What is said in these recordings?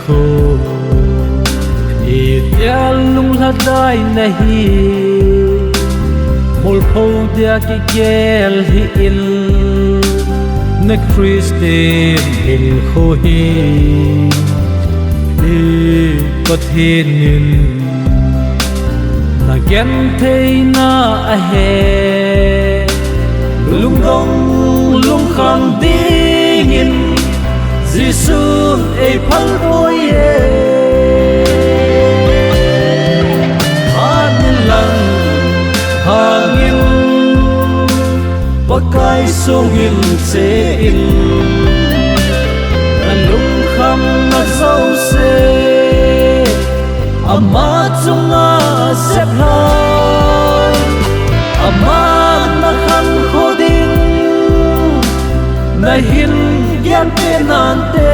khô ít ya lung la dai nahi mol pho dia ki gel hi il na Christian in kho hi e pathin na gen thei na a he lung dong lung khang ding in Giêsu ei phal boy ye an lang hangin pakai songin se in na lung kham na zau se ama chunga sep lai ama na khan khoding na hin gian pe nan te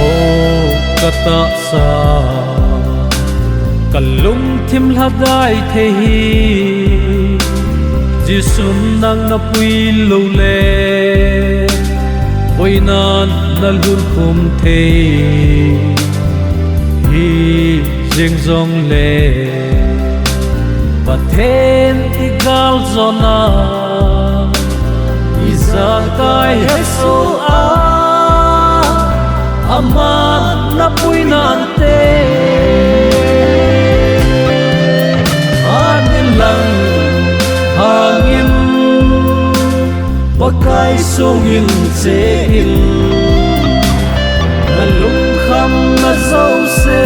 o kata sa kalung thim la dai the hi jisun nang na pui lo le oi nan na lun khum the hi jing zong le Pathen igal zona Izakai heso a Aman na puinante Anin lang hangin Pakai sungin sehin Nalung kham na zau se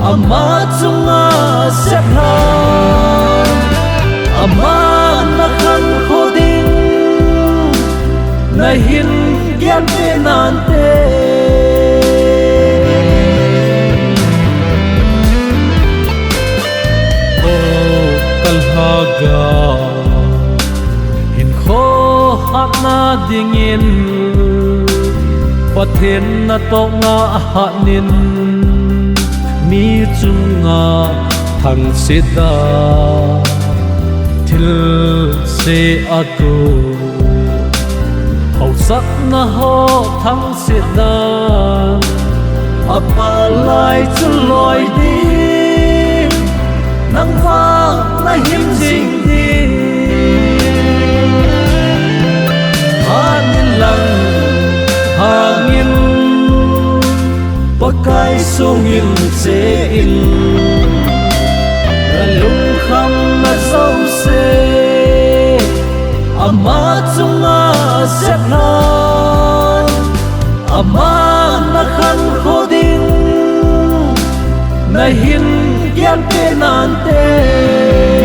Ama chunga sep lai Ama na khan khoding Na hin gian pe nan te O kalhaga Hin kho hat na dingin Pathen na to nga hanin mi chunga thang sida thil se aku hau sak na ho thang sida apa lai chu loi đi nang va na him jing đi anin lang hangin pakai sungin se in na lung kham na zau se ama chunga sep lan ama na khan khoding na hin gian pe nan te